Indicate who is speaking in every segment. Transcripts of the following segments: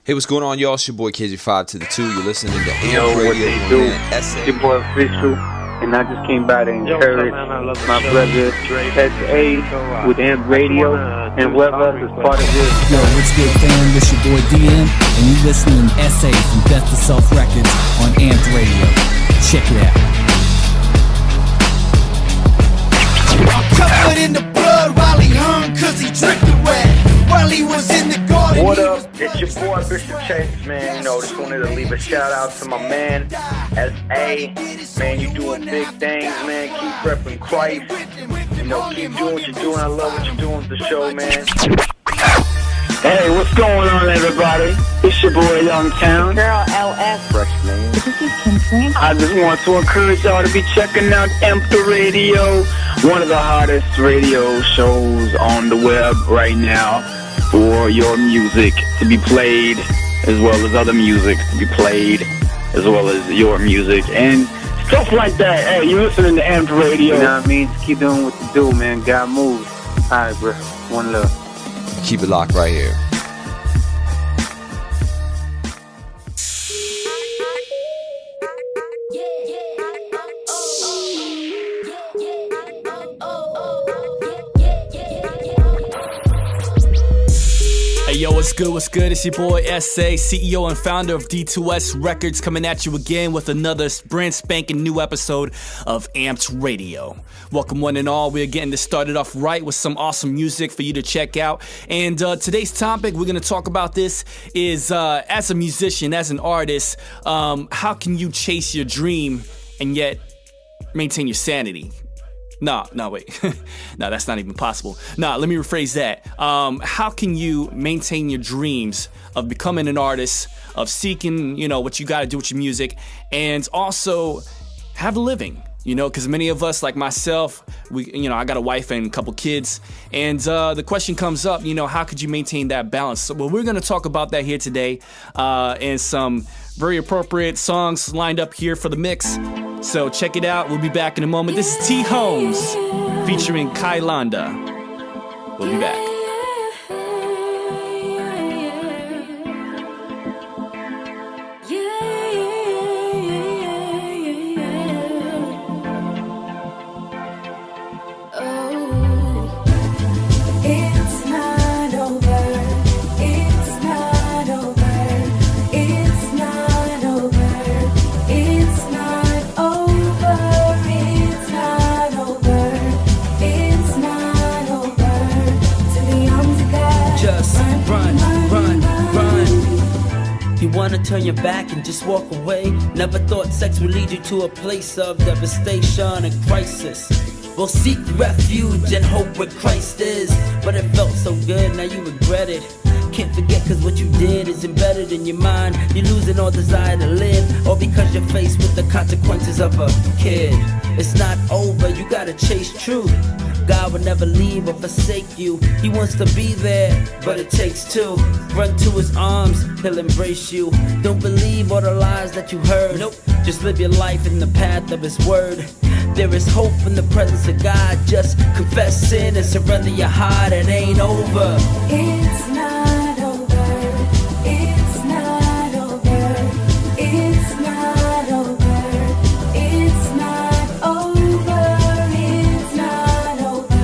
Speaker 1: Hey, what's going on, y'all? It's your boy KJ5 to the 2. You're listening to
Speaker 2: Yo, what
Speaker 1: ampedradio
Speaker 2: they do?
Speaker 1: SA.
Speaker 2: Your boy Official, and I just came by to encourage my brother SA with ampedradio and whoever else is part of this.
Speaker 3: Yo, what's good, fam? This your boy DM, and you listening to SA from Death to Self Records on Amped Radio. Check it out.
Speaker 4: I'm covered in the blood while he hung, cause he drifted wet. While he was in the garden.
Speaker 2: What up? It's your boy Bishop Chase, man. You know, just wanted to leave a shout out to my man SA. Man, you doing big things, man. Keep repping Christ. You know, keep doing what you're doing. I love what you're doing with the show, man. Hey, what's going on, everybody? It's your boy Youngtown.
Speaker 5: Girl LS.
Speaker 2: Freshman.
Speaker 5: This is Kim Frank.
Speaker 2: I just want to encourage y'all to be checking out ampedradio, one of the hottest radio shows on the web right now, for your music to be played as well as other music to be played as well as your music and stuff like that. Hey, you listening to ampedradio. You know what I mean? Just keep doing what you do, man. God moves. Alright, bro. One love.
Speaker 1: Keep it locked right here.
Speaker 3: Hey, yo, what's good? What's good? It's your boy SA, CEO and founder of D2S Records, coming at you again with another brand spanking new episode of Amped Radio. Welcome, one and all. We're getting this started off right with some awesome music for you to check out. And today's topic, we're going to talk about this, is as a musician, as an artist, how can you chase your dream and yet maintain your sanity? No, wait. No, that's not even possible. No, let me rephrase that. How can you maintain your dreams of becoming an artist, of seeking, what you got to do with your music, and also have a living? Because many of us, like myself, I got a wife and a couple kids, and the question comes up, how could you maintain that balance? So, well, we're going to talk about that here today, and some very appropriate songs lined up here for the mix. So check it out. We'll be back in a moment. This is T. Holmes featuring Kailanda. We'll be back.
Speaker 6: Wanna turn your back and just walk away. Never thought sex would lead you to a place of devastation and crisis. Well, seek refuge and hope where Christ is. But it felt so good, now you regret it. Can't forget cause what you did is embedded in your mind. You're losing all desire to live, or because you're faced with the consequences of a kid. It's not over, you gotta chase truth. God will never leave or forsake you. He wants to be there, but it takes two. Run to his arms, he'll embrace you. Don't believe all the lies that you heard. Nope. Just live your life in the path of his word. There is hope in the presence of God. Just confess sin and surrender your heart. It ain't over.
Speaker 5: It's not over. It's not over. It's not over. It's not over. It's not over.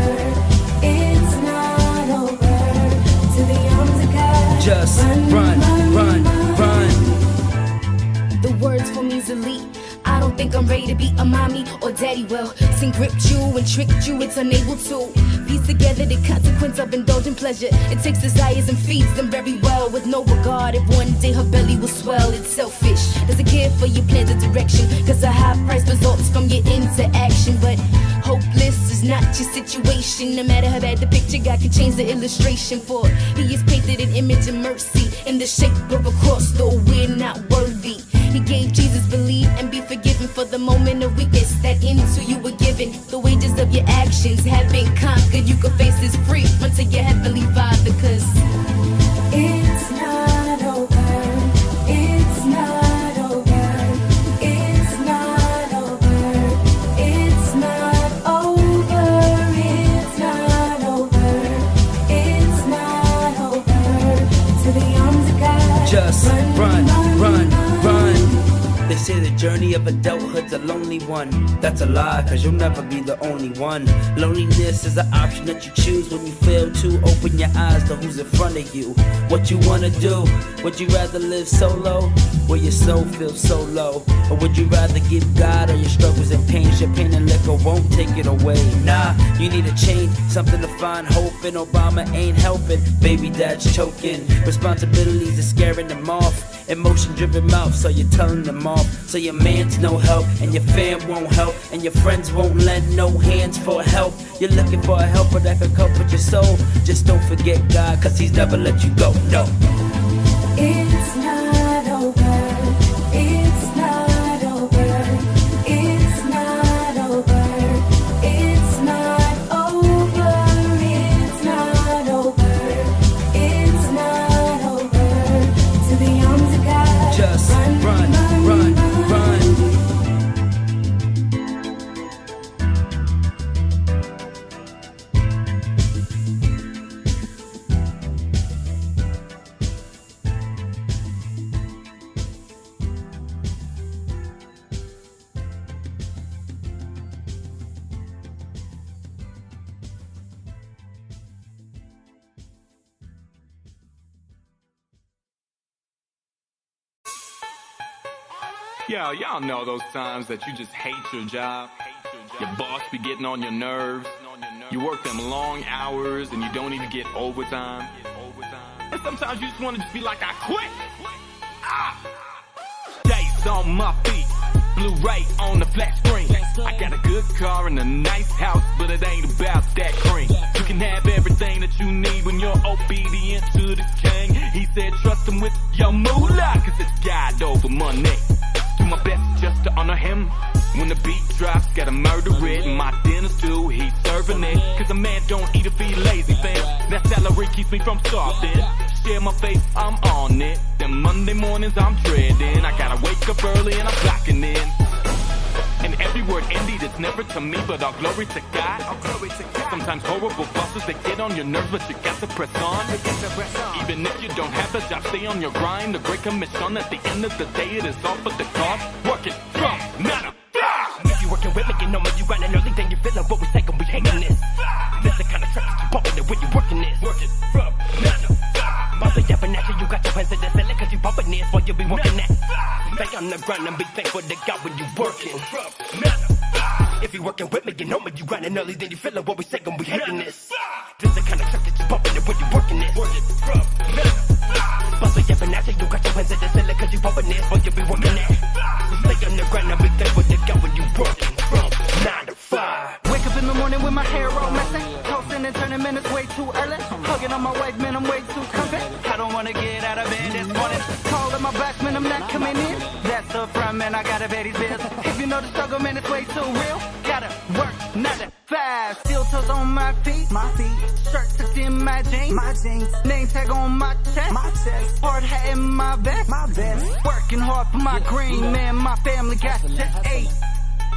Speaker 5: It's not over. To the arms of God.
Speaker 6: Just run.
Speaker 7: The words for me's elite. I don't think I'm ready to be a mommy or daddy. Well, sin gripped you and tricked you, it's unable to piece together the consequence of indulgent pleasure. It takes desires and feeds them very well with no regard. If one day her belly will swell, it's selfish. Doesn't care for your plans or direction, cause a high price results from your interaction. But hopeless is not your situation. No matter how bad the picture, God can change the illustration. For he is painted an image of mercy in the shape of a cross, though we're not worthy. He gave Jesus believe and be forgiven for the moment of weakness that into you were given. The wages of your actions have been conquered. You can face this free unto your heavenly Father, cause
Speaker 5: it's not over. It's not over. It's not over. It's not over. It's not over. It's not over. To the arms of God.
Speaker 6: Just run, run, run. They say the journey of adulthood's a lonely one. That's a lie, cause you'll never be the only one. Loneliness is an option that you choose when you fail to open your eyes to who's in front of you. What you wanna do? Would you rather live solo, where your soul feels so low? Or would you rather give God all your struggles and pains? Your pain and liquor won't take it away. Nah, you need a change, something to find hope in. Obama ain't helping, baby dad's choking. Responsibilities are scaring them off. Emotion-driven mouth, so you're telling them off. So your man's no help, and your fam won't help, and your friends won't lend no hands for help. You're looking for a helper that can cope with your soul. Just don't forget God, cause he's never let you go, no.
Speaker 5: It's not over. It's not over. It's not over. It's not over. It's not over. It's not over. To the arms of God.
Speaker 6: Just run, run, run.
Speaker 8: Yeah, y'all know those times that you just hate your job. Your boss be getting on your nerves. You work them long hours and you don't even get overtime. And sometimes you just want to just be like, I quit. Days on my feet, Blu-ray on the flat screen. I got a good car and a nice house, but it ain't about that cream. You can have everything that you need when you're obedient to the king. He said trust him with your moolah, cause it's God over money. Do my best just to honor him. When the beat drops, gotta murder it. My dinner's too, he's serving it. Cause a man don't eat if he lazy, fam. That salary keeps me from starving. Share my faith, I'm on it. Then Monday mornings I'm dreading. I gotta wake up early and I'm clocking in. And every word indeed is never to me, but all glory to God. Sometimes horrible bosses, they get on your nerves, but you got to press on. Even if you don't have a job, stay on your grind. The great commission, at the end of the day, it is all for the cause. Working from 9 to 5.
Speaker 9: If you working with me, you know me, you grinding early, then you feeling what we taking, we hating this. This the kind of track that you bumping it when you working this. Working from 9 to 5. By the definition, you got your hands in the ceiling, cause you bumping this while you be working that. Stay on the grind and be thankful to God when you working. If you working with me, you know me, you grinding early, then you feeling what we saying, we hating this. This the kind of track that you bumping it when you working this. Working from 9 to 5. By the definition, you got your hands in the ceiling, cause you bumping this while you be working that. Stay on the grind and be thankful to God when you working from 9 to 5.
Speaker 10: Wake up in the morning with my hair all messy, toasting and turning minutes way too early. Hugging on my wife, man, I'm way too comfy. I don't wanna get out of bed this morning. Calling my back, man, I'm not coming in. That's the front, man, I gotta pay these bills. If you know the struggle, man, it's way too real. Gotta work 9 to 5. Steel toes on my feet, shirt tucked in my jeans, name tag on my chest, hard hat in my vest, working hard for my green, man, my family got to eat.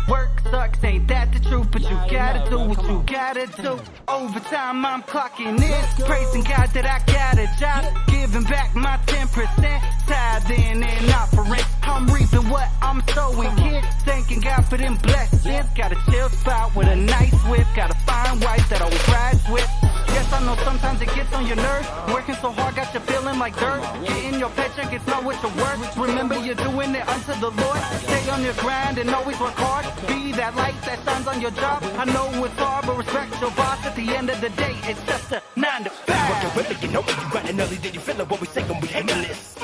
Speaker 10: Work sucks, ain't that the truth? But you gotta do what you gotta do. Overtime, I'm clocking in, praising God that I got a job, giving back my 10%, tithing and offering. I'm reaping what I'm sowing, kid. Thanking God for them blessings. Got a chill spot with a nice whip, got a fine wife that always rides with. Yes, I know sometimes it gets on your nerves. Working so hard, got you feeling like dirt. Getting your paycheck, it's not what you're worth. Remember, you're doing it unto the Lord. Stay on your grind and always work hard. Be that light that shines on your job. I know it's hard, but respect your boss. At the end of the day, it's just a 9 to 5.
Speaker 9: Working with me, you know me, you grinding early, then you feeling what we saying, we hating this.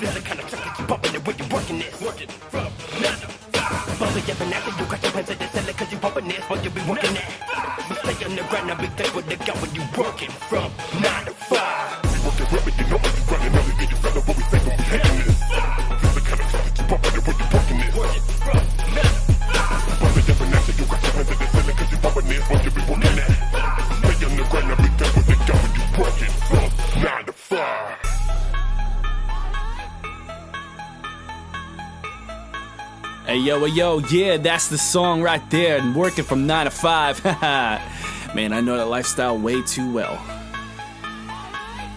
Speaker 9: This the kind of track that you bumping it when you working this. Working from 9 to 5. But we every night, you got your hands in the ceiling, cause you bumping this while you be working that. So stay on the grind and be thankful to God when you working from 9 to 5. Working with me, you know me, you grinding early, then you feeling what we saying, we hating this. This the kind of track that you bumping it when you working this. Working from 9 to 5. But we every night, you got your hands in the ceiling, cause you bumping this while you be working that. Stay on the grind and be thankful to God when you working from 9 to 5.
Speaker 3: Hey yo, yeah, that's the song right there. And working from 9 to 5. Man, I know that lifestyle way too well.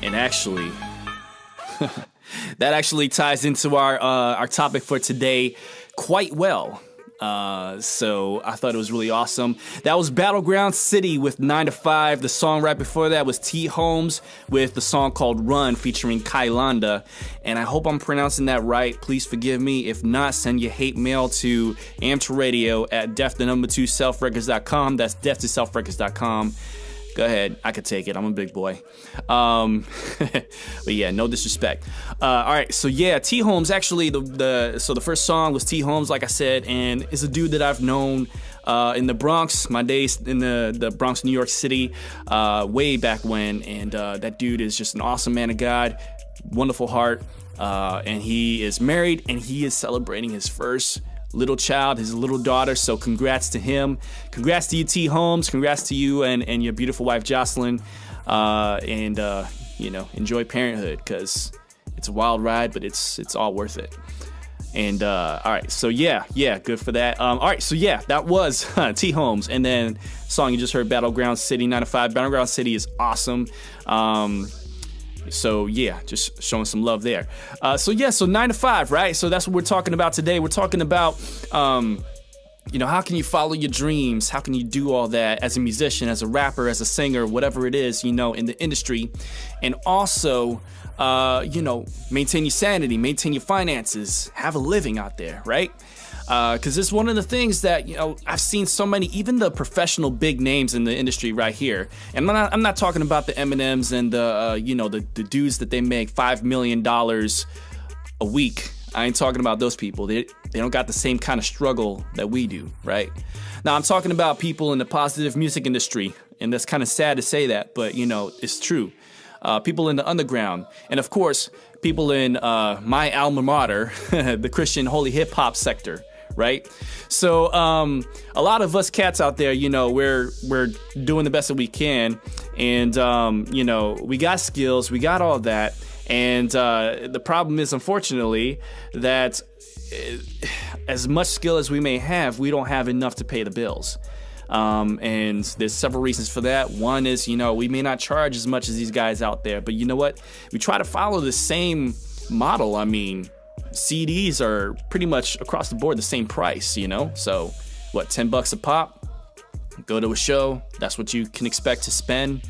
Speaker 3: And actually, that actually ties into our topic for today quite well. So I thought it was really awesome. That was Battleground City with 9 to 5. The song right before that was T. Holmes with the song called Run featuring Kailanda. And I hope I'm pronouncing that right. Please forgive me. If not, send your hate mail to ampedradio at def2selfrecords.com. That's def2selfrecords.com. Go ahead. I could take it. I'm a big boy. But yeah, no disrespect. All right. So yeah, T. Holmes, actually, the first song was T. Holmes, like I said, and is a dude that I've known in the Bronx, my days in the Bronx, New York City, way back when. And that dude is just an awesome man of God, wonderful heart. And he is married, and he is celebrating his first little child, his little daughter. So congrats to him. Congrats to you, T. Holmes. Congrats to you and your beautiful wife, Jocelyn. And enjoy parenthood, because it's a wild ride, but it's all worth it. And all right, so yeah, good for that. All right, so yeah, that was T. Holmes. And then song you just heard, Battleground City, 9 to 5. Battleground City is awesome. So yeah, just showing some love there. So 9 to 5, right? So that's what we're talking about today. We're talking about, how can you follow your dreams? How can you do all that as a musician, as a rapper, as a singer, whatever it is, in the industry, and also, maintain your sanity, maintain your finances, have a living out there, right? Because it's one of the things that, I've seen so many, even the professional big names in the industry right here. And I'm not talking about the Eminems and the dudes that they make $5 million a week. I ain't talking about those people. They don't got the same kind of struggle that we do, right? Now, I'm talking about people in the positive music industry. And that's kind of sad to say that, but, it's true. People in the underground. And, of course, people in my alma mater, the Christian holy hip-hop sector. Right? So a lot of us cats out there, we're doing the best that we can. And, we got skills. We got all that. And the problem is, unfortunately, that as much skill as we may have, we don't have enough to pay the bills. And there's several reasons for that. One is, we may not charge as much as these guys out there. But you know what? We try to follow the same model. I mean, CDs are pretty much across the board the same price, So, what, $10 a pop? Go to a show. That's what you can expect to spend.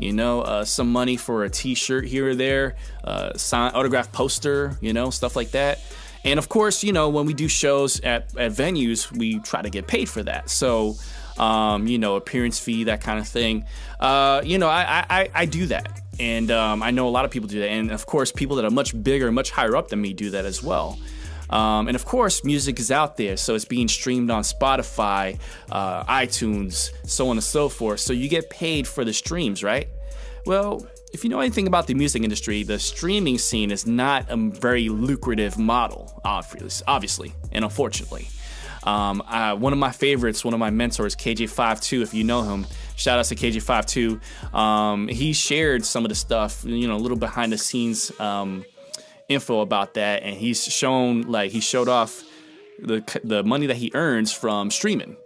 Speaker 3: Some money for a T-shirt here or there, autograph poster, stuff like that. And of course, when we do shows at venues, we try to get paid for that. So, appearance fee, that kind of thing. I do that. And I know a lot of people do that. And of course, people that are much bigger, much higher up than me do that as well. And of course, music is out there. So it's being streamed on Spotify, iTunes, so on and so forth. So you get paid for the streams, right? Well, if you know anything about the music industry, the streaming scene is not a very lucrative model, obviously, and unfortunately. One of my favorites, one of my mentors, KJ52, if you know him, shout out to KJ52. He shared some of the stuff, a little behind the scenes info about that, and he showed off the money that he earns from streaming.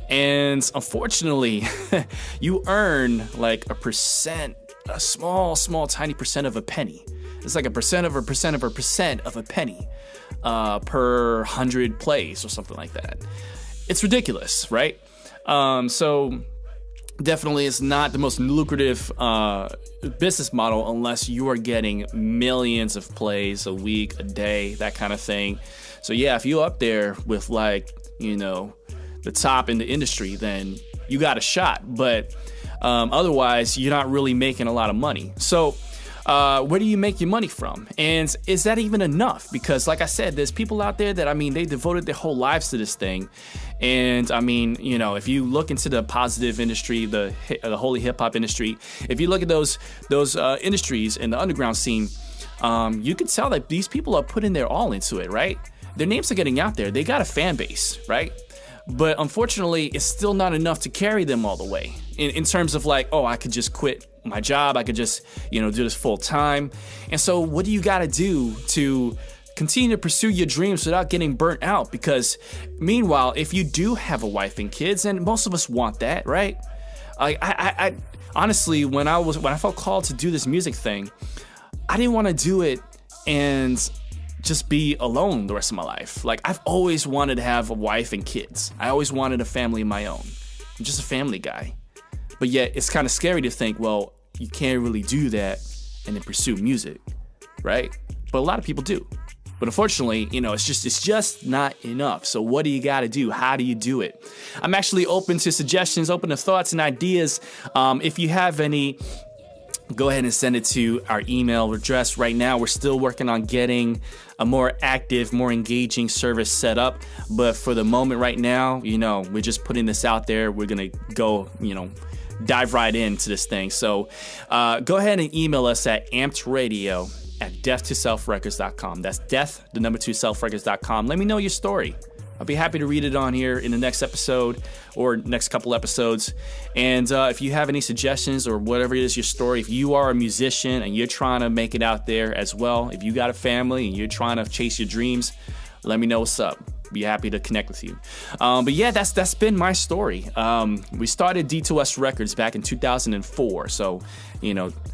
Speaker 3: And unfortunately, you earn like a percent, a small, tiny percent of a penny. It's like a percent of a percent of a percent of a penny per 100 plays or something like that. It's ridiculous, right? So definitely it's not the most lucrative business model unless you are getting millions of plays a week, a day, that kind of thing. So yeah, if you're up there with the top in the industry, then you got a shot. But otherwise, you're not really making a lot of money. So where do you make your money from? And is that even enough? Because like I said, there's people out there that, they devoted their whole lives to this thing. And if you look into the positive industry, the holy hip hop industry, if you look at those industries in the underground scene, you can tell that these people are putting their all into it, right? Their names are getting out there. They got a fan base, right? But unfortunately, it's still not enough to carry them all the way in terms of I could just quit my job. I could just, do this full time. And so what do you got to do to continue to pursue your dreams without getting burnt out? Because meanwhile, if you do have a wife and kids, and most of us want that, right? I honestly, when I felt called to do this music thing, I didn't want to do it and just be alone the rest of my life. Like, I've always wanted to have a wife and kids. I always wanted a family of my own. I'm just a family guy. But yet it's kind of scary to think, well, you can't really do that and then pursue music, right? But a lot of people do. But unfortunately, it's just not enough. So what do you got to do? How do you do it? I'm actually open to suggestions, open to thoughts and ideas. If you have any, go ahead and send it to our email address. Right now, we're still working on getting a more active, more engaging service set up. But for the moment right now, we're just putting this out there. We're going to go, dive right into this thing. So go ahead and email us at ampdradio@death2selfrecords.com. That's death, the number 2selfrecords.com. Let me know your story. I'll be happy to read it on here in the next episode or next couple episodes. And if you have any suggestions or whatever it is your story, if you are a musician and you're trying to make it out there as well, if you got a family and you're trying to chase your dreams, let me know what's up. Be happy to connect with you. But yeah, that's been my story. We started D2S Records back in 2004. So,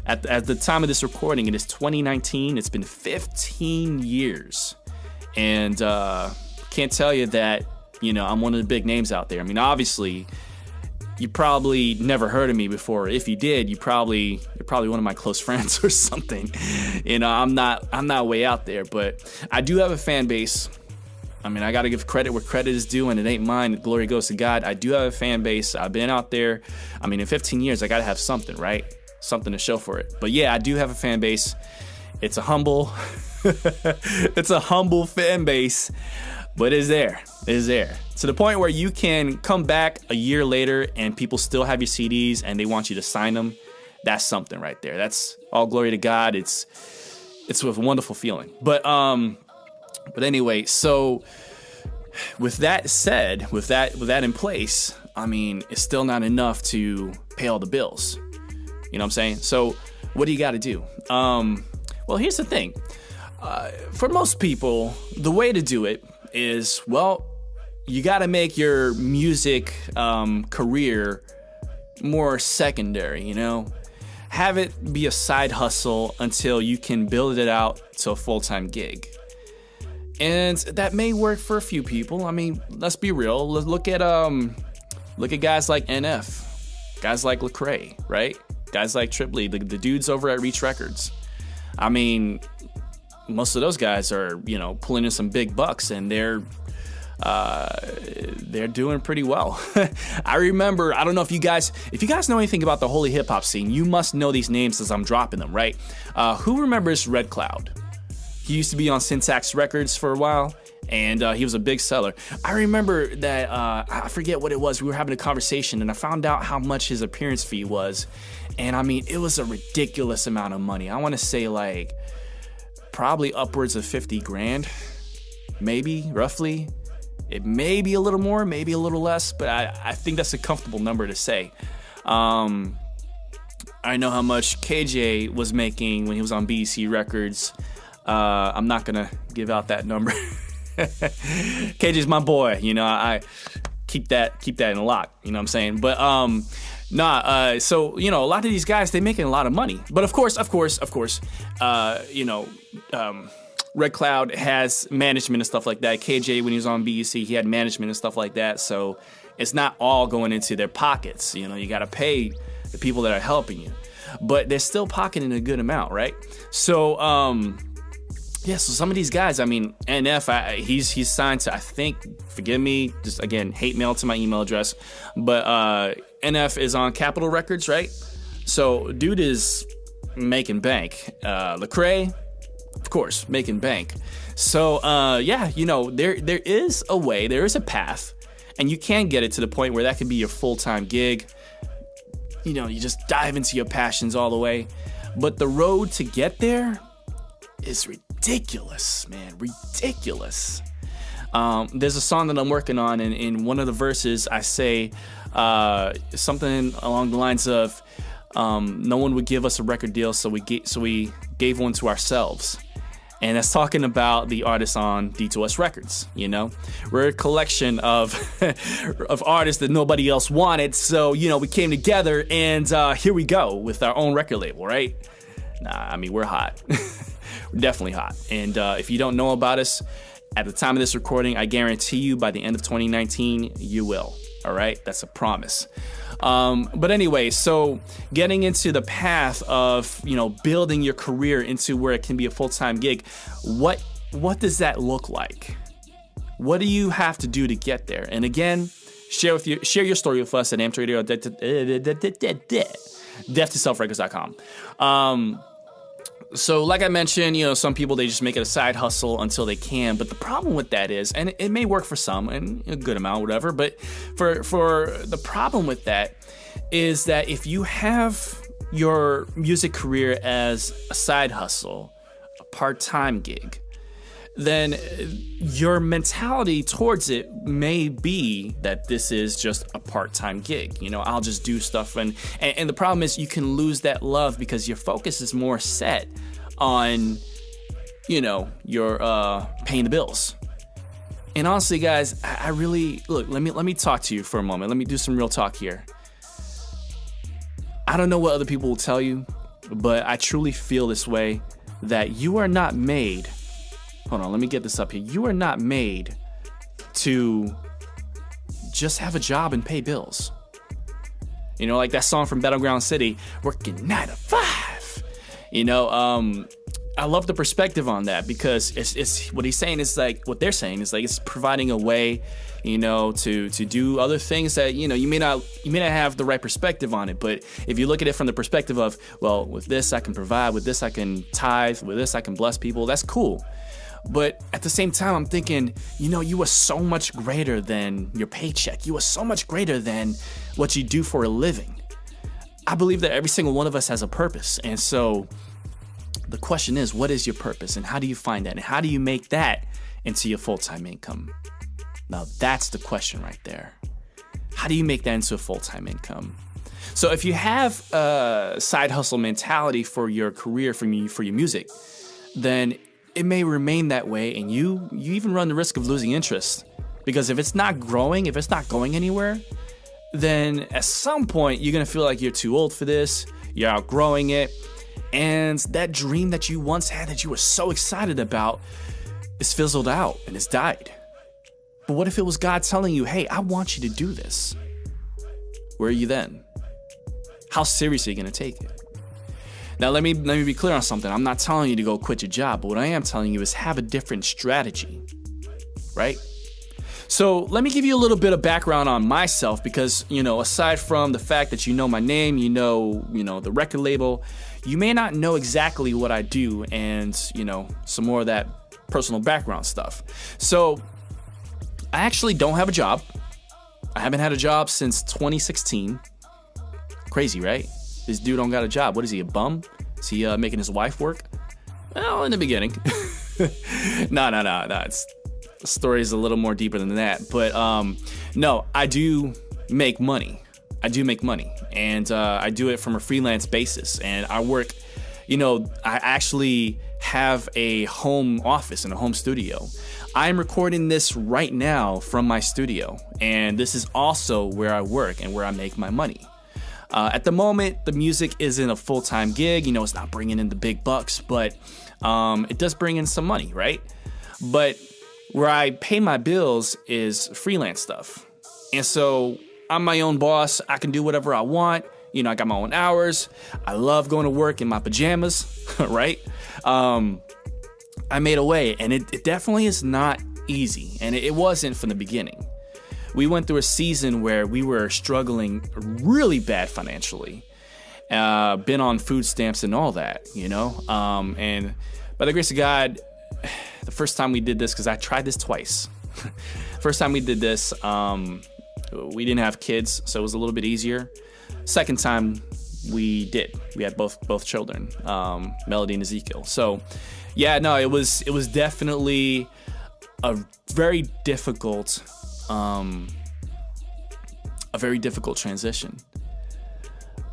Speaker 3: at the time of this recording, it is 2019. It's been 15 years. And can't tell you that, I'm one of the big names out there. I mean, obviously, you probably never heard of me before. If you did, you're probably one of my close friends or something. I'm not way out there, but I do have a fan base. I mean, I got to give credit where credit is due, and it ain't mine. Glory goes to God. I do have a fan base. I've been out there. I mean, in 15 years, I got to have something, right? Something to show for it. But yeah, I do have a fan base. It's a humble, it's a humble fan base, but it's there. It's there. To the point where you can come back a year later and people still have your CDs and they want you to sign them. That's something right there. That's all glory to God. It's with a wonderful feeling. But anyway, so with that said, with that in place, I mean, it's still not enough to pay all the bills. You know what I'm saying? So what do you got to do? Well, here's the thing. For most people, the way to do it is, well, you got to make your music career more secondary, Have it be a side hustle until you can build it out to a full-time gig. And that may work for a few people. I mean, let's be real. Let's look at guys like NF, guys like Lecrae, right? Guys like Tripley, the dudes over at Reach Records. I mean, most of those guys are, pulling in some big bucks, and they're doing pretty well. I remember, I don't know if you guys know anything about the holy hip hop scene, you must know these names as I'm dropping them, right? Who remembers Red Cloud? He used to be on Syntax Records for a while, and he was a big seller. I remember that, I forget what it was, we were having a conversation, and I found out how much his appearance fee was, and I mean, it was a ridiculous amount of money. I want to say like, probably upwards of 50 grand, maybe, roughly. It may be a little more, maybe a little less, but I think that's a comfortable number to say. I know how much KJ was making when he was on BEC Records. I'm not gonna give out that number. KJ's my boy, I keep that in lock, you know what I'm saying? But so a lot of these guys, they making a lot of money. But of course, Red Cloud has management and stuff like that. KJ, when he was on BEC, he had management and stuff like that. So it's not all going into their pockets. You got to pay the people that are helping you, but they're still pocketing a good amount, right? So, so some of these guys, I mean, NF, he's signed to, I think, forgive me, just again, hate mail to my email address, but NF is on Capitol Records, right? So dude is making bank. Lecrae, of course, making bank. So there is a way, there is a path, and you can get it to the point where that could be your full-time gig. You just dive into your passions all the way. But the road to get there is ridiculous, man, ridiculous. There's a song that I'm working on, and in one of the verses I say something along the lines of, no one would give us a record deal, so we gave one to ourselves. And that's talking about the artists on D2S Records. We're a collection of of artists that nobody else wanted, so we came together, and here we go with our own record label, right? Nah, I mean, we're hot. We're definitely hot. And if you don't know about us, at the time of this recording, I guarantee you by the end of 2019, you will. All right? That's a promise. But anyway, so getting into the path of, building your career into where it can be a full-time gig, what does that look like? What do you have to do to get there? And again, share your story with us at ampedradio, deaf2selfrecords.com. So like I mentioned, some people, they just make it a side hustle until they can. But the problem with that is, and it may work for some and a good amount, whatever. But for the problem with that is that if you have your music career as a side hustle, a part-time gig, then your mentality towards it may be that this is just a part-time gig. I'll just do stuff. And the problem is you can lose that love because your focus is more set on, your paying the bills. And honestly, guys, I really, look, let me talk to you for a moment. Let me do some real talk here. I don't know what other people will tell you, but I truly feel this way, that you are not made. Hold on, let me get this up here. You are not made to just have a job and pay bills. Like that song from Battleground City, working 9 to 5. I love the perspective on that, because it's what he's saying is like, what they're saying is like, it's providing a way, to do other things that, you may not have the right perspective on it. But if you look at it from the perspective of, well, with this I can provide, with this I can tithe, with this I can bless people, that's cool. But at the same time, I'm thinking, you are so much greater than your paycheck. You are so much greater than what you do for a living. I believe that every single one of us has a purpose. And so the question is, what is your purpose? And how do you find that? And how do you make that into your full-time income? Now, that's the question right there. How do you make that into a full-time income? So if you have a side hustle mentality for your career, for your music, then it may remain that way, and you even run the risk of losing interest. Because if it's not growing, if it's not going anywhere, then at some point you're going to feel like you're too old for this, you're outgrowing it, and that dream that you once had, that you were so excited about, is fizzled out and it's died. But what if it was God telling you, hey, I want you to do this? Where are you then? How seriously are you going to take it? Now, let me be clear on something. I'm not telling you to go quit your job, but what I am telling you is have a different strategy, right? So let me give you a little bit of background on myself, because, aside from the fact that my name, the record label, you may not know exactly what I do, and, some more of that personal background stuff. So I actually don't have a job. I haven't had a job since 2016. Crazy, right? This dude don't got a job. What is he, a bum? Is he making his wife work? Well, in the beginning. No. The story is a little more deeper than that. But no, I do make money. And I do it from a freelance basis. And I work, I actually have a home office and a home studio. I'm recording this right now from my studio. And this is also where I work and where I make my money. At the moment, the music isn't a full-time gig. It's not bringing in the big bucks, but it does bring in some money, right? But where I pay my bills is freelance stuff. And so I'm my own boss. I can do whatever I want. I got my own hours. I love going to work in my pajamas, right? I made a way, and it definitely is not easy. And it wasn't from the beginning. We went through a season where we were struggling really bad financially, been on food stamps and all that, and by the grace of God, the first time we did this, because I tried this twice. First time we did this, we didn't have kids, so it was a little bit easier. Second time we did. We had both children, Melody and Ezekiel. So yeah, no, it was definitely a very difficult transition.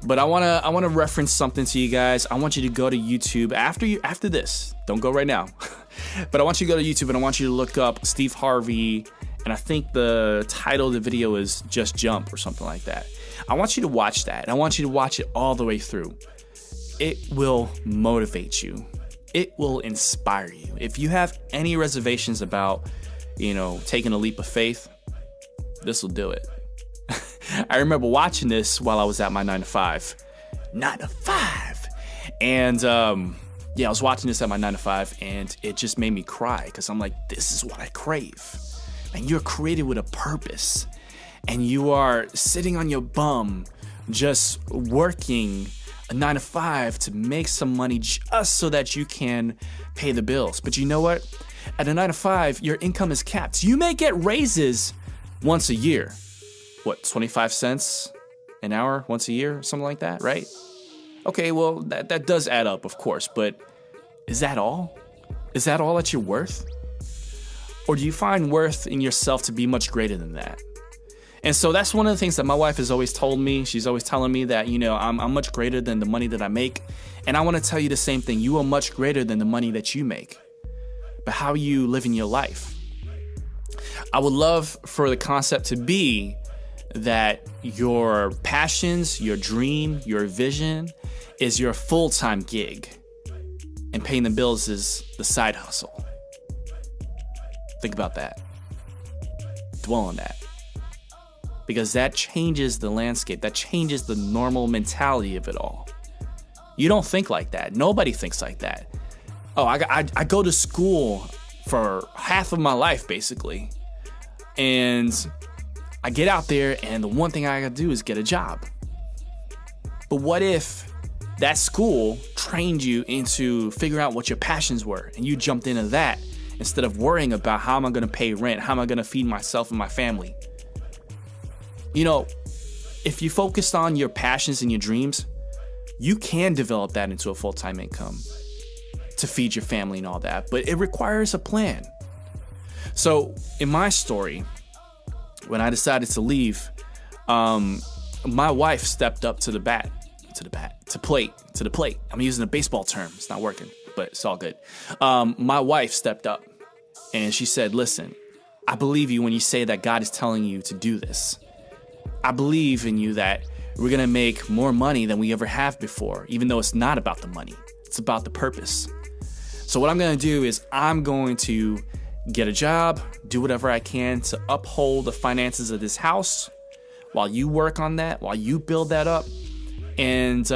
Speaker 3: But I wanna reference something to you guys. I want you to go to YouTube after this. Don't go right now. But I want you to go to YouTube and I want you to look up Steve Harvey, and I think the title of the video is Just Jump or something like that. I want you to watch that. I want you to watch it all the way through. It will motivate you. it will inspire you. If you have any reservations about, taking a leap of faith, this will do it. I remember watching this while I was at my 9 to 5. 9 to 5. And I was watching this at my 9 to 5, and it just made me cry because I'm like, this is what I crave. And you're created with a purpose, and you are sitting on your bum just working a 9 to 5 to make some money just so that you can pay the bills. But you know what? At a 9 to 5, your income is capped. You may get raises once a year. What, 25 cents an hour once a year? Something like that, right? Okay, well, that does add up, of course. But is that all? Is that all that you're worth? Or do you find worth in yourself to be much greater than that? And so that's one of the things that my wife has always told me. She's always telling me that, I'm much greater than the money that I make. And I want to tell you the same thing. You are much greater than the money that you make. But how are you living your life? I would love for the concept to be that your passions, your dream, your vision is your full-time gig. And paying the bills is the side hustle. Think about that. Dwell on that. Because that changes the landscape. That changes the normal mentality of it all. You don't think like that. Nobody thinks like that. Oh, I go to school for half of my life, basically. And I get out there, and the one thing I gotta do is get a job. But what if that school trained you into figuring out what your passions were, and you jumped into that instead of worrying about how am I gonna pay rent, how am I gonna feed myself and my family? If you focused on your passions and your dreams, you can develop that into a full-time income to feed your family and all that, but it requires a plan. So in my story, when I decided to leave, my wife stepped up to the plate. I'm using a baseball term. It's not working, but it's all good. My wife stepped up and she said, listen, I believe you when you say that God is telling you to do this. I believe in you that we're going to make more money than we ever have before, even though it's not about the money. It's about the purpose. So what I'm going to do is I'm going to get a job, do whatever I can to uphold the finances of this house while you work on that, while you build that up. And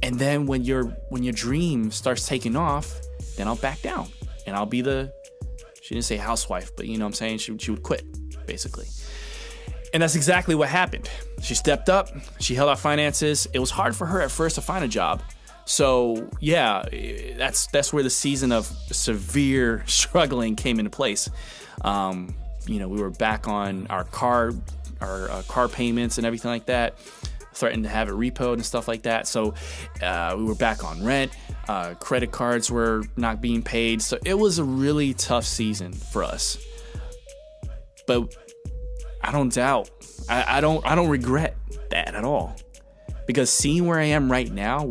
Speaker 3: then when your dream starts taking off, then I'll back down and I'll be she didn't say housewife, but you know what I'm saying? She would quit, basically. And that's exactly what happened. She stepped up, she held our finances. It was hard for her at first to find a job. So yeah, that's where the season of severe struggling came into place. We were back on our car payments and everything like that. Threatened to have it repoed and stuff like that. So we were back on rent. Credit cards were not being paid. So it was a really tough season for us. But I don't doubt. I don't regret that at all. Because seeing where I am right now,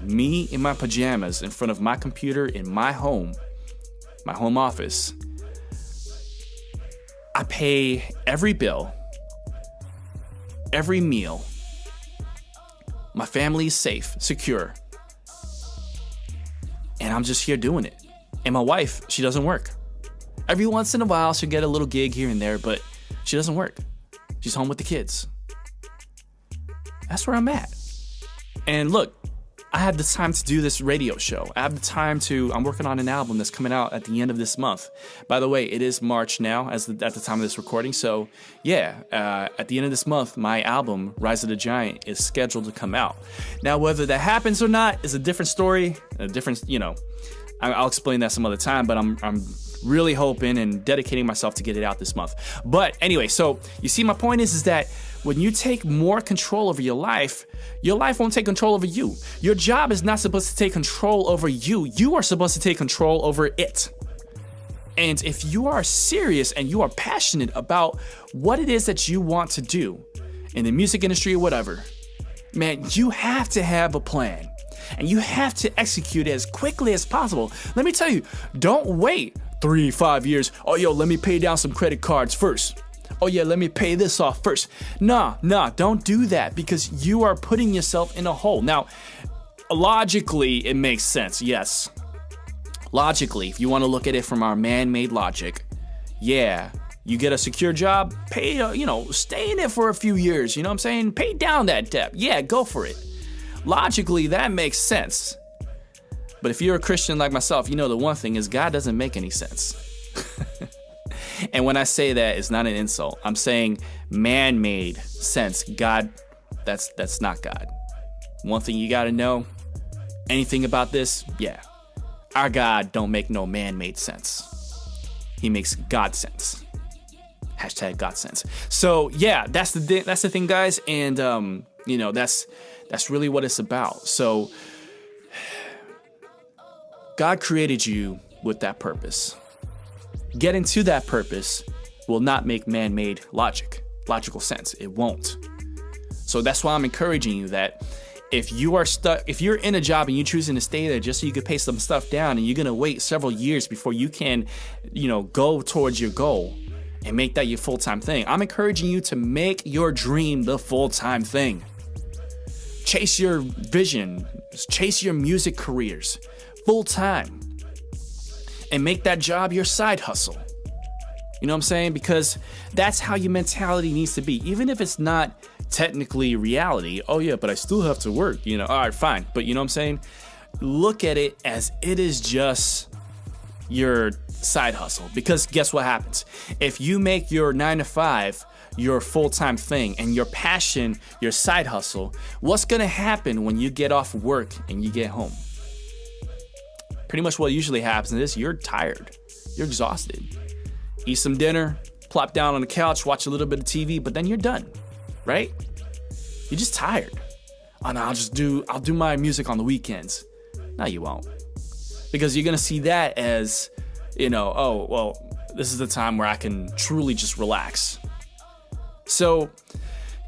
Speaker 3: me in my pajamas in front of my computer in my home office, I pay every bill, every meal. My family is safe, secure. And I'm just here doing it. And my wife, she doesn't work. Every once in a while, she'll get a little gig here and there, but she doesn't work. She's home with the kids. That's where I'm at. And look, I have the time to do this radio show. I have the time I'm working on an album that's coming out at the end of this month. By the way, it is March now at the time of this recording. So yeah, at the end of this month, my album, Rise of the Giant, is scheduled to come out. Now, whether that happens or not is a different story, I'll explain that some other time, but I'm really hoping and dedicating myself to get it out this month. But anyway, so you see, my point is that when you take more control over your life won't take control over you. Your job is not supposed to take control over you. You are supposed to take control over it. And if you are serious and you are passionate about what it is that you want to do in the music industry or whatever, man, you have to have a plan. And you have to execute it as quickly as possible. Let me tell you, don't wait 3-5 years. Oh, let me pay down some credit cards first. Oh yeah, let me pay this off first. Nah, don't do that because you are putting yourself in a hole. Now, Logically, it makes sense, yes. Logically, if you want to look at it from our man-made logic, yeah, you get a secure job, pay, stay in it for a few years, you know what I'm saying? Pay down that debt. Yeah, go for it. Logically, that makes sense. But if you're a Christian like myself, you know the one thing is God doesn't make any sense. And when I say that, it's not an insult. I'm saying man-made sense. God, that's not God. One thing you gotta know, anything about this, yeah. Our God don't make no man-made sense. He makes God sense. Hashtag God sense. So yeah, that's the thing, guys. And that's really what it's about. So God created you with that purpose. Getting to that purpose will not make man-made logical sense. It won't. So that's why I'm encouraging you that if you are stuck, if you're in a job and you're choosing to stay there just so you can pay some stuff down and you're going to wait several years before you can, go towards your goal and make that your full-time thing, I'm encouraging you to make your dream the full-time thing. Chase your vision, chase your music careers full-time. And make that job your side hustle. You know what I'm saying? Because that's how your mentality needs to be. Even if it's not technically reality. Oh yeah, but I still have to work. All right, fine. But you know what I'm saying? Look at it as it is just your side hustle. Because guess what happens? If you make your 9 to 5 your full-time thing and your passion your side hustle, what's going to happen when you get off work and you get home? Pretty much what usually happens is you're tired. You're exhausted. Eat some dinner, plop down on the couch, watch a little bit of TV, but then you're done, right? You're just tired. Oh, no, I'll do my music on the weekends. No, you won't. Because you're going to see that as, oh, well, this is the time where I can truly just relax. So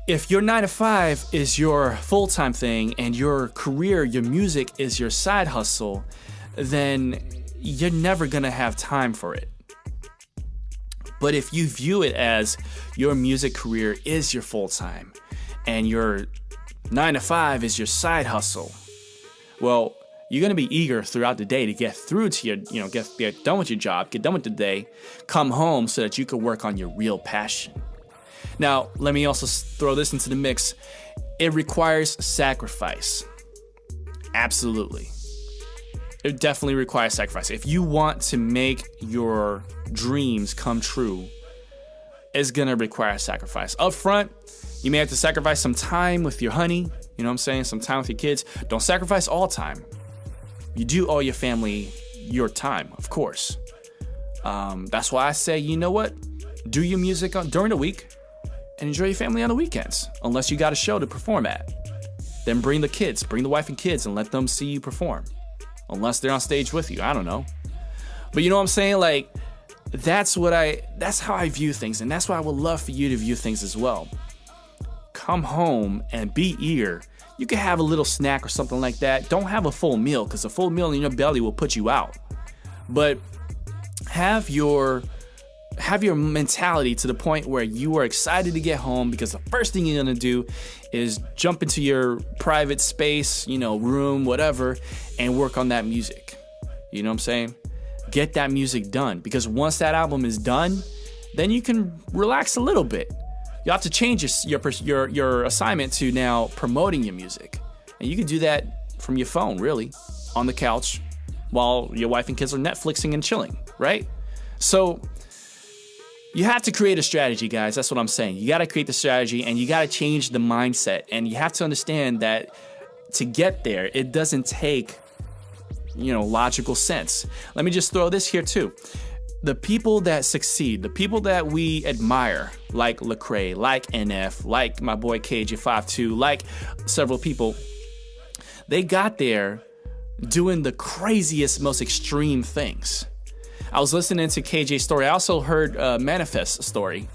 Speaker 3: if your 9 to 5 is your full-time thing and your career, your music is your side hustle, then you're never going to have time for it. But if you view it as your music career is your full-time and your 9 to 5 is your side hustle, well, you're going to be eager throughout the day to get through to your, get done with your job, get done with the day, come home so that you can work on your real passion. Now, let me also throw this into the mix. It requires sacrifice. Absolutely. It definitely requires sacrifice. If you want to make your dreams come true, it's going to require sacrifice. Up front, you may have to sacrifice some time with your honey, you know what I'm saying? Some time with your kids. Don't sacrifice all time. You do owe your family your time, of course. That's why I say, you know what? Do your music during the week and enjoy your family on the weekends, unless you got a show to perform at. Then bring the wife and kids and let them see you perform. Unless they're on stage with you, I don't know. But you know what I'm saying? Like, that's how I view things. And that's why I would love for you to view things as well. Come home and be eager. You can have a little snack or something like that. Don't have a full meal, because a full meal in your belly will put you out. But have your mentality to the point where you are excited to get home, because the first thing you're going to do is jump into your private space, room, whatever, and work on that music. You know what I'm saying? Get that music done, because once that album is done, then you can relax a little bit. You have to change your assignment to now promoting your music. And you can do that from your phone, really, on the couch while your wife and kids are Netflixing and chilling, right? So you have to create a strategy, guys. That's what I'm saying. You got to create the strategy, and you got to change the mindset. And you have to understand that to get there, it doesn't take, logical sense. Let me just throw this here too. The people that succeed, the people that we admire, like Lecrae, like NF, like my boy KJ52, like several people, they got there doing the craziest, most extreme things. I was listening to KJ's story. I also heard Manifest's story.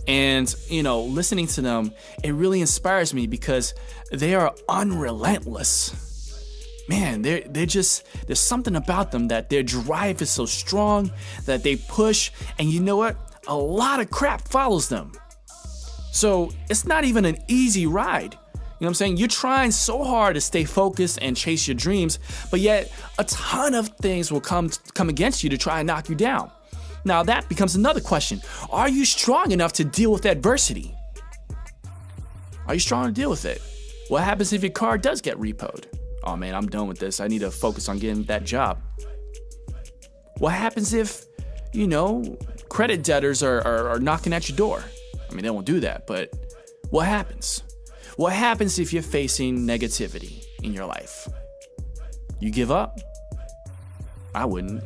Speaker 3: And, listening to them, it really inspires me because they are unrelentless. Man, there's something about them that their drive is so strong that they push. And you know what? A lot of crap follows them. So it's not even an easy ride. know what I'm saying? You're trying so hard to stay focused and chase your dreams, but yet a ton of things will come against you to try and knock you down. Now that becomes another question. Are you strong enough to deal with adversity? Are you strong to deal with it? What happens if your car does get repoed? Oh man, I'm done with this. I need to focus on getting that job. What happens if, credit debtors are knocking at your door? I mean, they won't do that, but what happens? What happens if you're facing negativity in your life? You give up? I wouldn't.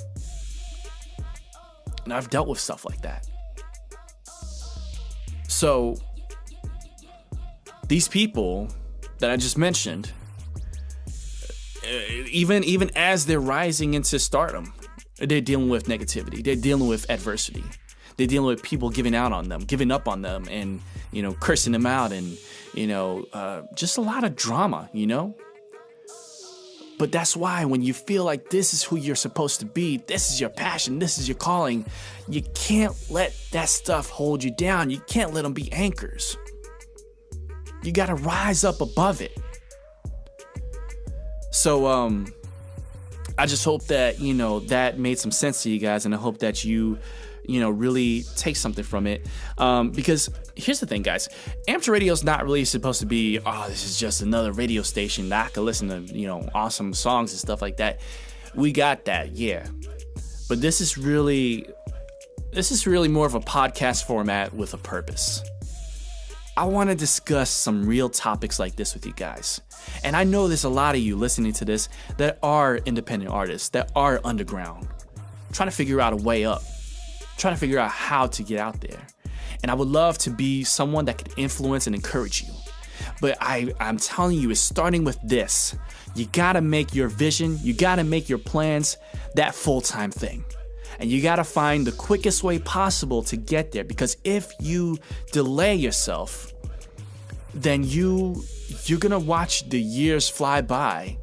Speaker 3: And I've dealt with stuff like that. So, these people that I just mentioned, even as they're rising into stardom, they're dealing with negativity. They're dealing with adversity. They're dealing with people giving up on them, and cursing them out, and just a lot of drama. But that's why when you feel like this is who you're supposed to be, this is your passion, this is your calling, you can't let that stuff hold you down. You can't let them be anchors. You gotta rise up above it. So I just hope that that made some sense to you guys, and I hope that you really take something from it. Because here's the thing, guys. Ampedradio is not really supposed to be, this is just another radio station that I can listen to, awesome songs and stuff like that. We got that, yeah. But this is really more of a podcast format with a purpose. I want to discuss some real topics like this with you guys. And I know there's a lot of you listening to this that are independent artists, that are underground, trying to figure out a way up, trying to figure out how to get out there. And I would love to be someone that could influence and encourage you. But I'm telling you, it's starting with this. You gotta make your vision, you gotta make your plans that full-time thing. And you gotta find the quickest way possible to get there. Because if you delay yourself, then you're gonna watch the years fly by.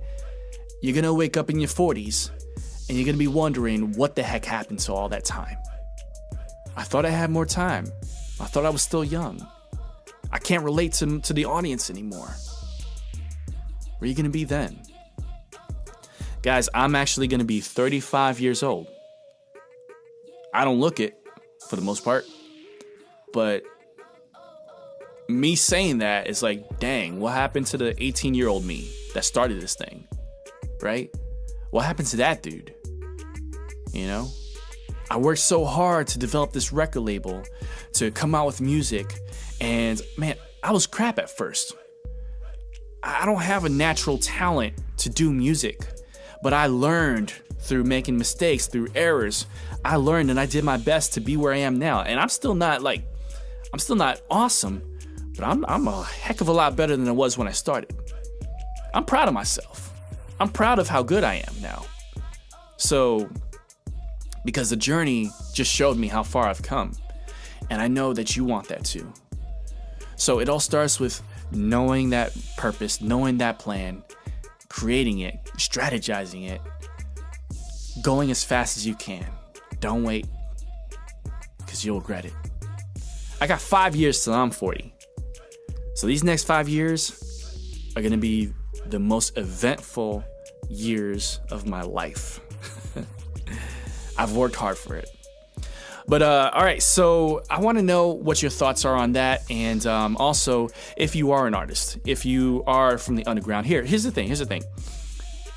Speaker 3: You're gonna wake up in your 40s and you're gonna be wondering what the heck happened to all that time. I thought I had more time. I thought I was still young. I can't relate to the audience anymore. Where are you gonna be then? Guys, I'm actually gonna be 35 years old. I don't look it, for the most part. But me saying that is like, dang, what happened to the 18-year-old me that started this thing? Right? What happened to that dude? I worked so hard to develop this record label, to come out with music, and man, I was crap at first. I don't have a natural talent to do music, but I learned through making mistakes, through errors. I learned and I did my best to be where I am now. And I'm still not awesome, but I'm a heck of a lot better than I was when I started. I'm proud of myself. I'm proud of how good I am now. So, because the journey just showed me how far I've come. And I know that you want that too. So it all starts with knowing that purpose, knowing that plan, creating it, strategizing it, going as fast as you can. Don't wait, because you'll regret it. I got 5 years till I'm 40. So these next 5 years are gonna be the most eventful years of my life. I've worked hard for it. But all right, so I want to know what your thoughts are on that, and also if you are an artist, if you are from the underground. Here's the thing.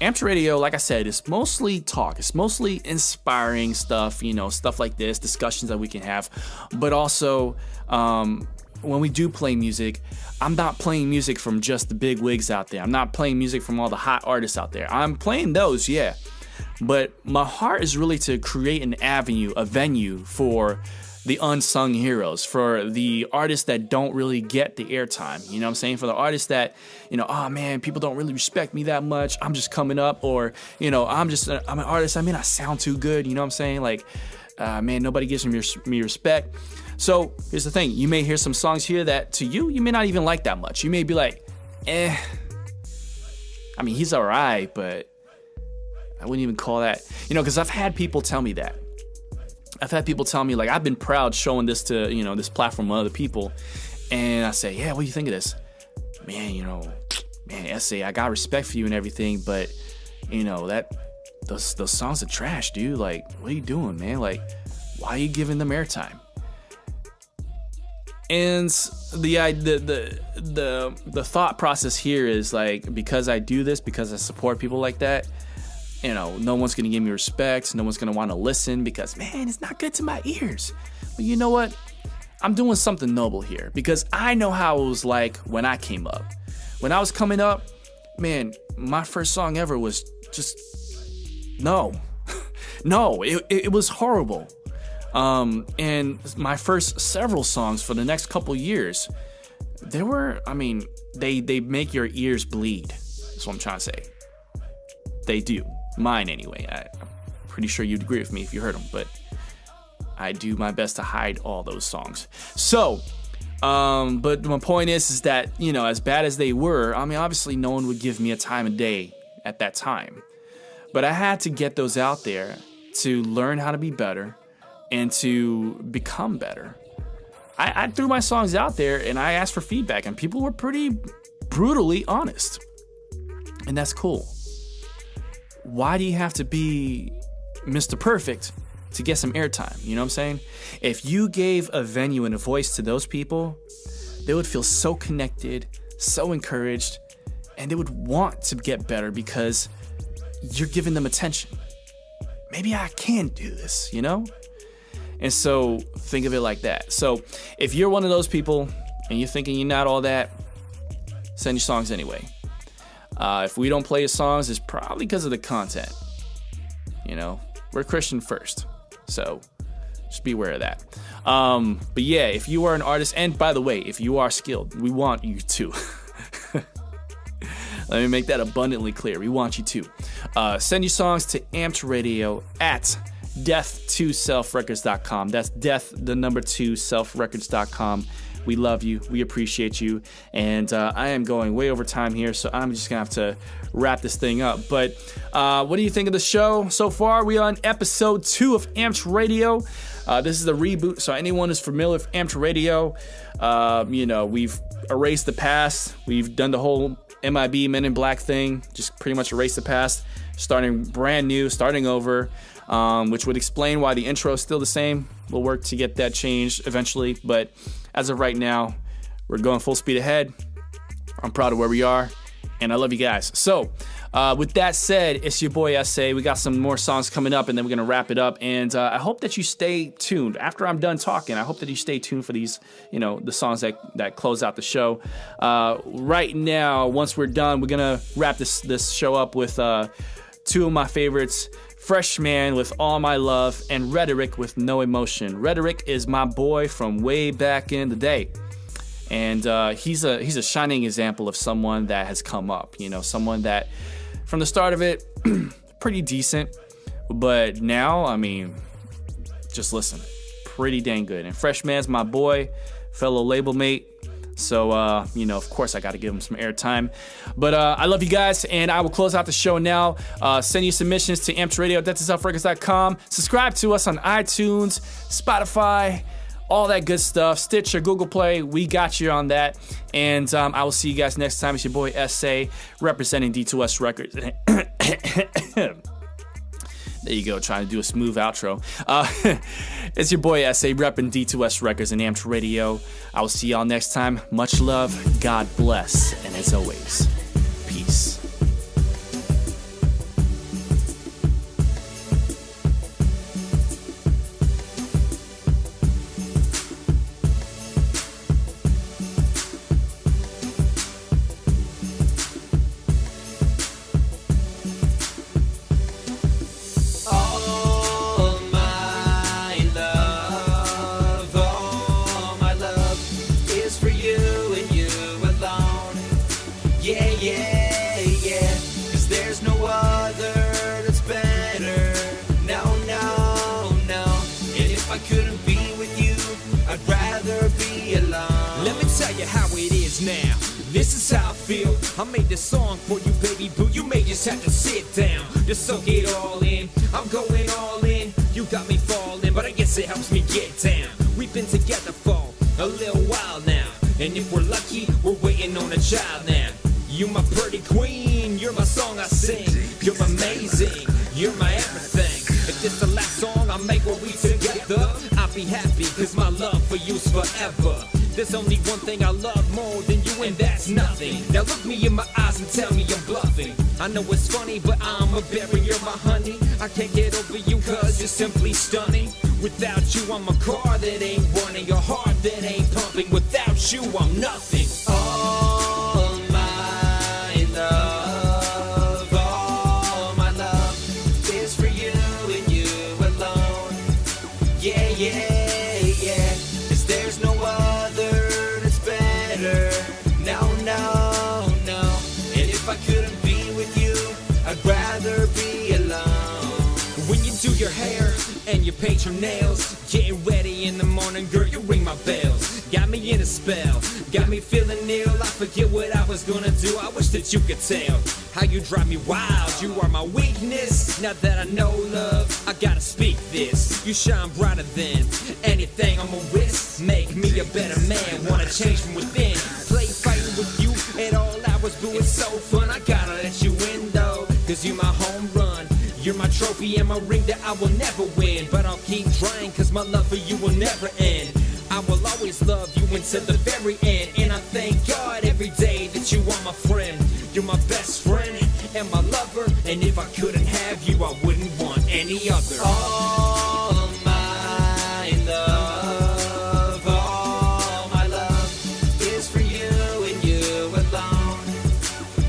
Speaker 3: Ampedradio, like I said, is mostly talk. It's mostly inspiring stuff, stuff like this, discussions that we can have. But also, when we do play music, I'm not playing music from just the big wigs out there. I'm not playing music from all the hot artists out there. I'm playing those, yeah. But my heart is really to create an avenue, a venue for the unsung heroes, for the artists that don't really get the airtime. You know what I'm saying? For the artists that, oh man, people don't really respect me that much. I'm just coming up, or, I'm an artist. I may not sound too good. You know what I'm saying? Like, man, nobody gives me respect. So here's the thing. You may hear some songs here that to you may not even like that much. You may be like, I mean, he's all right, but I wouldn't even call that, because I've had people tell me that. I've had people tell me, like, I've been proud showing this to, this platform with other people. And I say, yeah, what do you think of this? SA, I got respect for you and everything, but those songs are trash, dude. Like, what are you doing, man? Like, why are you giving them airtime? And the thought process here is like, because I do this, because I support people like that, no one's gonna give me respect. No one's gonna want to listen because, man, it's not good to my ears. But you know what? I'm doing something noble here because I know how it was like when I came up. When I was coming up, man, my first song ever was just no, it was horrible. And my first several songs for the next couple years, they make your ears bleed. That's what I'm trying to say. They do. Mine anyway. I'm pretty sure you'd agree with me if you heard them, but I do my best to hide all those songs. So, but my point is that, as bad as they were, obviously no one would give me a time of day at that time. But I had to get those out there to learn how to be better and to become better. I threw my songs out there and I asked for feedback, and people were pretty brutally honest. And that's cool. Why do you have to be Mr. Perfect to get some airtime? You know what I'm saying? If you gave a venue and a voice to those people, they would feel so connected, so encouraged, and they would want to get better because you're giving them attention. Maybe I can do this, And so think of it like that. So if you're one of those people and you're thinking you're not all that, send your songs anyway. If we don't play your songs, it's probably because of the content. We're Christian first. So just be aware of that. But yeah, if you are an artist, and by the way, if you are skilled, we want you to. Let me make that abundantly clear. We want you to. Send your songs to ampedradio at death2selfrecords.com. That's death2selfrecords.com. We love you. We appreciate you. And I am going way over time here, so I'm just going to have to wrap this thing up. But what do you think of the show so far? We are on episode 2 of Amped Radio. This is the reboot, so anyone who's familiar with Amped Radio, we've erased the past. We've done the whole MIB Men in Black thing, just pretty much erased the past, starting brand new, starting over, which would explain why the intro is still the same. We'll work to get that changed eventually, but as of right now, we're going full speed ahead. I'm proud of where we are, and I love you guys. So, with that said, it's your boy SA. We got some more songs coming up, and then we're going to wrap it up. And I hope that you stay tuned. After I'm done talking, I hope that you stay tuned for these, the songs that close out the show. Right now, once we're done, we're going to wrap this show up with 2 of my favorites. Freshman with All My Love, and Rhetoric with No Emotion. Rhetoric is my boy from way back in the day. And he's a shining example of someone that has come up. Someone that, from the start of it, pretty decent. But now, just listen, pretty dang good. And Freshman's my boy, fellow label mate. So, of course, I got to give him some airtime. But I love you guys, and I will close out the show now. Send your submissions to ampedradio@death2selfrecords.com. Subscribe to us on iTunes, Spotify, all that good stuff. Stitcher, Google Play, we got you on that. And I will see you guys next time. It's your boy SA, representing D2S Records. There you go, trying to do a smooth outro. It's your boy SA, repping D2S Records and Amped Radio. I will see y'all next time. Much love, God bless, and as always, peace.
Speaker 11: Now, this is how I feel. I made this song for you, baby boo. You may just have to sit down, just soak it all in. I'm going all in. You got me falling, but I guess it helps me get down. We've been together for a little while now, and if we're lucky, we're waiting on a child now. You my pretty queen, you're my song I sing. You're amazing, you're my everything. If this the last song I make while we together, I'll be happy, cause my love for you's forever. There's only one thing I love more than you, and that's nothing. Now look me in my eyes and tell me I'm bluffing. I know it's funny, but I'm a berry, you're my honey. I can't get over you cause you're simply stunning. Without you I'm a car that ain't running, a heart that ain't pumping. Without you I'm nothing. All my love, all my love is for you and you alone. Yeah, yeah, yeah, 'cause there's no other that's better. No, no, no. And if I couldn't be with you, I'd rather be alone. When you do your hair and you paint your nails, getting ready in the morning, girl, you ring my bells. Got me in a spell, got me feeling ill. I forget what I was gonna do, I wish that you could tell how you drive me wild, you are my weakness. Now that I know love, I gotta speak this. You shine brighter than anything on my wrist. Make me a better man, wanna change from within. Play fighting with you at all hours, boo, it's so fun. I gotta let you in though, 'cause you my home run. You're my trophy and my ring that I will never win. But I'll keep trying, 'cause my love for you will never end. I will always love you until the very end. And I thank God every day that you are my friend. You're my best friend and my lover. And if I couldn't have you, I wouldn't want any other. All my love, all my love is for you and you alone.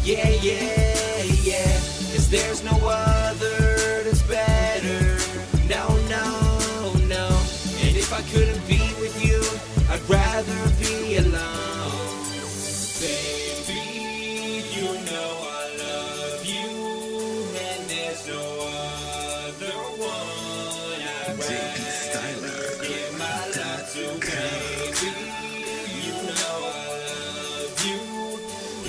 Speaker 11: Yeah, yeah, yeah, 'cause there's no other that's better. No, no, no. And if I couldn't be with you, I'd rather be alone. Baby, you know I love you, and there's no other one I'd rather give my life to. Baby, you know I love you,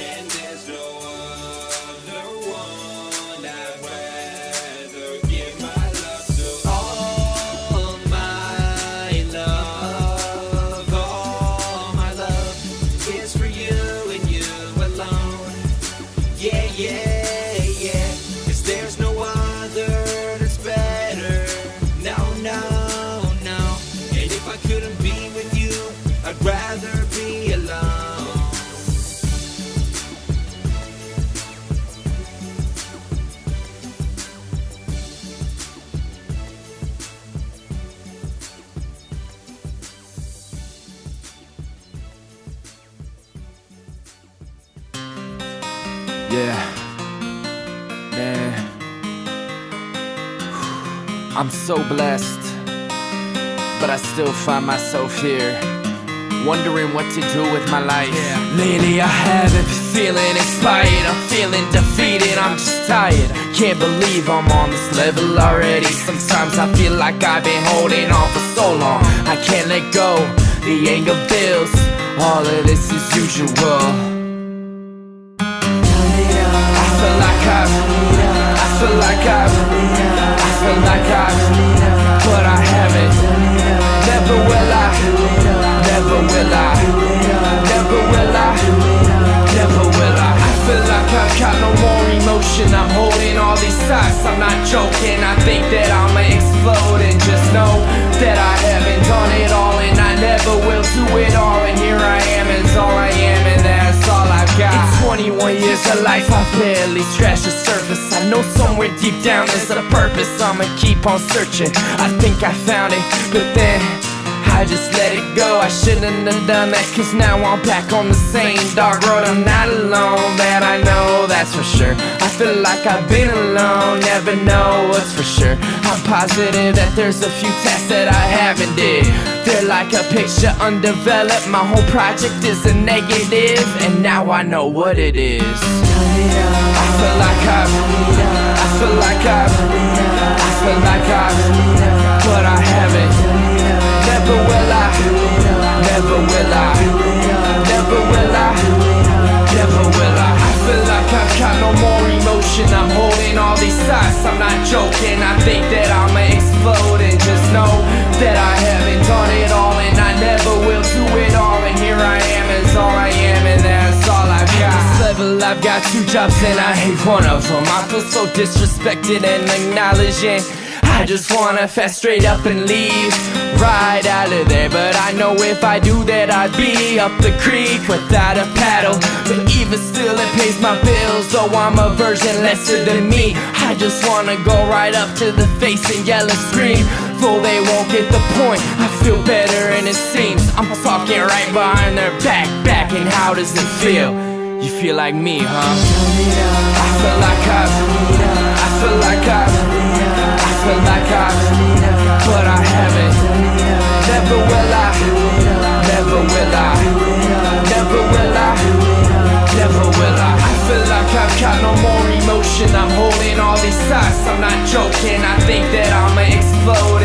Speaker 11: and there's no other one I'd rather give my love to. All my love, all my love is for you and you alone. Yeah, yeah, yeah, 'cause there's no other that's better. No, no, no. And if I couldn't be with you, I'd rather be alone.
Speaker 12: Yeah, man, I'm so blessed, but I still find myself here, wondering what to do with my life. Lately I haven't been feeling inspired, I'm feeling defeated, I'm just tired. Can't believe I'm on this level already. Sometimes I feel like I've been holding on for so long, I can't let go, the anger builds, all of this is usual. I feel like I've, but I haven't. Never will I, never will I, never will I, never will I. I feel like I've got no more emotion, I'm holding all these thoughts, I'm not joking. I think that I'ma explode, and just know that I haven't done it all, and I never will do it all. And here I am, it's all I am, and that's all I've got. In 21 years of life, I barely scratched the surface. I know somewhere deep down there's a purpose, I'ma keep on searching. I think I found it, but then I just let it go. I shouldn't have done that, 'cause now I'm back on the same dark road. I'm not alone, that I know, that's for sure. I feel like I've been alone, never know what's for sure. I'm positive that there's a few tasks that I haven't did. They're like a picture undeveloped, my whole project is a negative, and now I know what it is. I feel like I've, but I haven't. Never will I, never will I, never will I, never will I. I feel like I've got no more emotion, I'm holding all these thoughts, I'm not joking. I think that I'ma explode, and just know that I haven't done it all, and I never will do it all. And here I am, is all I am, and that's all I've got. I've got 2 jobs and I hate one of them. I feel so disrespected and acknowledging. I just wanna fast straight up and leave right out of there. But I know if I do that I'd be up the creek without a paddle. But even still it pays my bills, though I'm a version lesser than me. I just wanna go right up to the face and yell and scream, though they won't get the point. I feel better and it seems I'm talking right behind their back. And how does it feel? You feel like me, huh? I feel like I've but I haven't. Never will I. Never will I. Never will I. Never will I. I feel like I've got no more emotion. I'm holding all these thoughts, I'm not joking. I think that I'ma explode